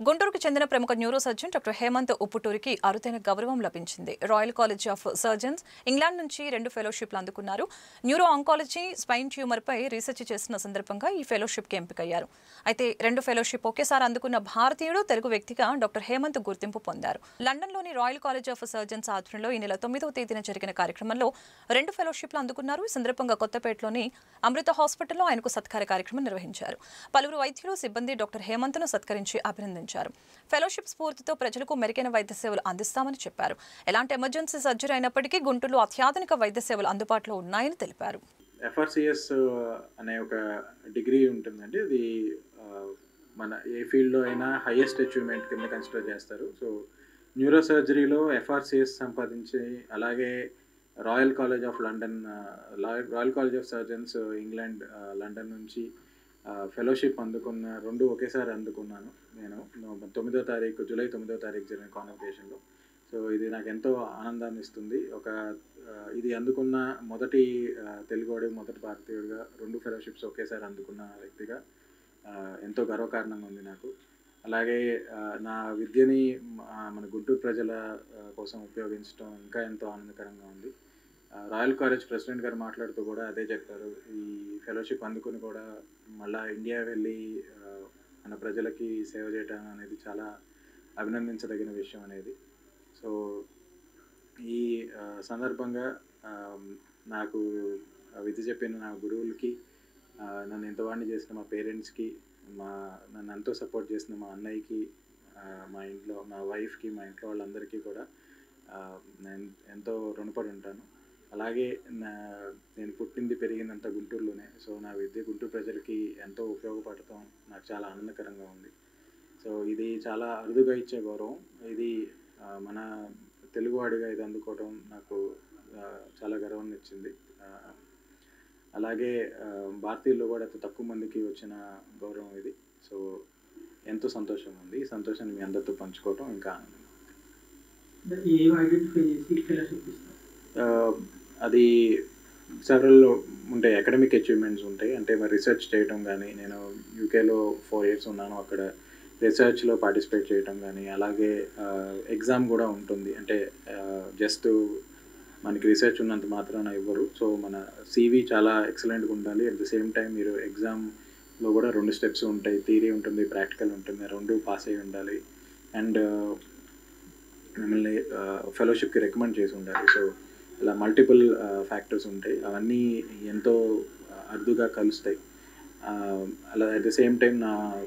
గుంటూరుకు చెందిన ప్రముఖ న్యూరో సర్జన్ డాక్టర్ హేమంత్ ఉప్పుటూరికి అరుదైన గౌరవం లభించింది. Royal college of surgeons England నుంచి 2 ఫెలోషిప్లు అందుకున్నారు. న్యూరో ఆంకాలజీ, స్పైన్ ట్యూమర్ పై రీసెర్చ్ చేస్తున్న సందర్భంగా ఈ ఫెలోషిప్కి ఎంపికయ్యారు. అయితే 2 ఫెలోషిప్ ఒకేసారి అందుకున్న భారతీయుడు, తెలుగు వ్యక్తిగా డాక్టర్ హేమంత్ గుర్తింపు పొందారు. లండన్లోని రాయల్ కాలేజ్ ఆఫ్ సర్జన్స్ ఆధ్వర్యంలో ఈ నెల 9వ తేదీన జరిగిన కార్యక్రమంలో 2 ఫెలోషిప్లు అందుకున్నారు. ఈ సందర్భంగా కొత్తపేటలోని అమృత హాస్పిటల్లో ఆయనకు సత్కార కార్యక్రమం నిర్వహించారు. పలువురు వైద్యులు, సిబ్బంది డాక్టర్ హేమంత్ను సత్కరించి అభినందించారు. ఫెలోషిప్ స్ఫూర్తితో ప్రజలకు మెరుగైన వైద్య సేవలు అందిస్తామని చెప్పారు. ఎలాంటి ఎమర్జెన్సీ సర్జరీ అయినప్పటికీ గుంటూరులో అత్యాధునిక వైద్య సేవలు అందుబాటులో ఉన్నాయని తెలిపారు. ఎఫ్ఆర్సిఎస్ అనే ఒక డిగ్రీ ఉంటుందండి. అది మన ఏ ఫీల్డ్లో అయినా హైయెస్ట్ అచీవ్మెంట్ కింద కన్సిడర్ చేస్తారు. సో న్యూరో సర్జరీలో ఎఫ్ఆర్సిఎస్ సంపాదించి, అలాగే royal college of London, royal college of surgeons England, London నుంచి ఫెలోషిప్ అందుకున్న 2 ఒకేసారి అందుకున్నాను నేను. 9వ తారీఖు, జూలై 9వ తారీఖు జరిగిన కాన్వకేషన్లో. సో ఇది నాకు ఎంతో ఆనందాన్ని ఇస్తుంది. ఇది అందుకున్న మొదటి తెలుగువాడు, మొదటి భారతీయుడిగా 2 ఫెలోషిప్స్ ఒకేసారి అందుకున్న వ్యక్తిగా ఎంతో గర్వకారణంగా ఉంది నాకు. అలాగే నా విద్యని మన గుంటూరు ప్రజల కోసం ఉపయోగించడం ఇంకా ఎంతో ఆనందకరంగా ఉంది. రాయల్ కాలేజ్ ప్రెసిడెంట్ గారు మాట్లాడుతూ కూడా అదే చెప్పారు. ఈ ఫెలోషిప్ అందుకుని కూడా మళ్ళీ ఇండియా వెళ్ళి మన ప్రజలకి సేవ చేయడం అనేది చాలా అభినందించదగిన విషయం అనేది. సో ఈ సందర్భంగా నాకు విద్య చెప్పిన నా గురువులకి, నన్ను ఎంతవాడిని చేసిన మా పేరెంట్స్కి, నన్ను ఎంతో సపోర్ట్ చేసిన మా అన్నయ్యకి, మా ఇంట్లో మా వైఫ్కి, మా ఇంట్లో వాళ్ళందరికీ కూడా నేను ఎంతో రుణపడి ఉంటాను. అలాగే నేను పుట్టింది పెరిగినంత గుంటూరులోనే. సో నా విద్య గుంటూరు ప్రజలకి ఎంతో ఉపయోగపడటం నాకు చాలా ఆనందకరంగా ఉంది. సో ఇది చాలా అరుదుగా ఇచ్చే గౌరవం. ఇది మన తెలుగువాడిగా ఇది అందుకోవడం నాకు చాలా గర్వాన్ని ఇచ్చింది. అలాగే భారతీయుల్లో కూడా అతి తక్కువ మందికి వచ్చిన గౌరవం ఇది. సో ఎంతో సంతోషంగా ఉంది. ఈ సంతోషాన్ని మీ అందరితో పంచుకోవటం ఇంకా ఆనందంగా. అది సెవరల్ ఉంటాయి, అకాడమిక్ అచీవ్మెంట్స్ ఉంటాయి. అంటే మరి రీసెర్చ్ చేయటం కానీ, నేను యూకేలో 4 years ఉన్నాను, అక్కడ రీసెర్చ్లో పార్టిసిపేట్ చేయటం కానీ, అలాగే ఎగ్జామ్ కూడా ఉంటుంది. అంటే జస్ట్ మనకి రీసెర్చ్ ఉన్నంత మాత్రాన ఇవ్వరు. సో మన CV చాలా ఎక్సలెంట్గా ఉండాలి. అట్ ద సేమ్ టైం మీరు ఎగ్జామ్లో కూడా 2 steps ఉంటాయి. థియరీ ఉంటుంది, ప్రాక్టికల్ ఉంటుంది. 2 పాస్ అయి ఉండాలి. అండ్ మిమ్మల్ని ఫెలోషిప్కి రికమెండ్ చేసి ఉండాలి. సో ఇలా మల్టిపుల్ ఫ్యాక్టర్స్ ఉంటాయి. అవన్నీ ఎంతో అరుదుగా కలుస్తాయి. అలా అట్ ద సేమ్ టైం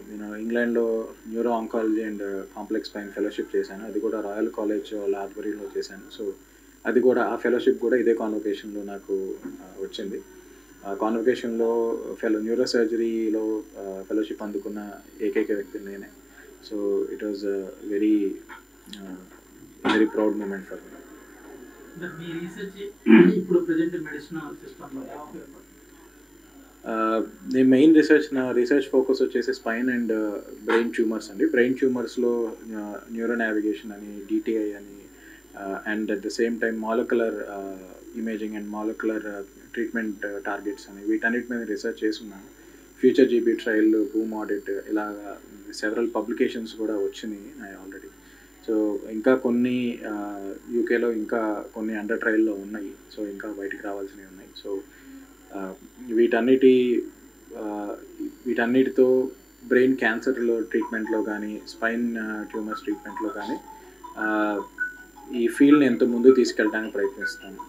నేను ఇంగ్లాండ్లో neuro oncology and complex spine fellowship చేశాను. అది కూడా రాయల్ కాలేజ్ వాళ్ళ ఆధ్వర్యంలో చేశాను. సో అది కూడా, ఆ ఫెలోషిప్ కూడా ఇదే కాన్వకేషన్లో నాకు వచ్చింది. ఆ కాన్వకేషన్లో న్యూరో సర్జరీలో ఫెలోషిప్ అందుకున్న ఏకైక వ్యక్తి నేనే. So it was very proud moment for me. నేను మెయిన్ రీసెర్చ్ ఫోకస్ వచ్చేసి స్పైన్ అండ్ బ్రెయిన్ ట్యూమర్స్ అండి. బ్రెయిన్ ట్యూమర్స్లో న్యూరో నావిగేషన్ అని, DTI అని, and at the same time molecular imaging and molecular treatment targets అని, వీటన్నిటి మీద రీసెర్చ్ చేస్తున్నాను. Future GB trial, boom audit, ఇలాగా సెవరల్ పబ్లికేషన్స్ కూడా వచ్చినాయి ఆల్రెడీ. సో ఇంకా కొన్ని యూకేలో ఇంకా కొన్ని అండర్ ట్రయల్లో ఉన్నాయి. సో ఇంకా బయటికి రావాల్సినవి ఉన్నాయి. సో వీటన్నిటితో బ్రెయిన్ క్యాన్సర్లో ట్రీట్మెంట్లో కానీ, స్పైన్ ట్యూమర్స్ ట్రీట్మెంట్లో కానీ ఈ ఫీల్డ్ని ఎంతో ముందుకు తీసుకెళ్ళడానికి ప్రయత్నిస్తాను.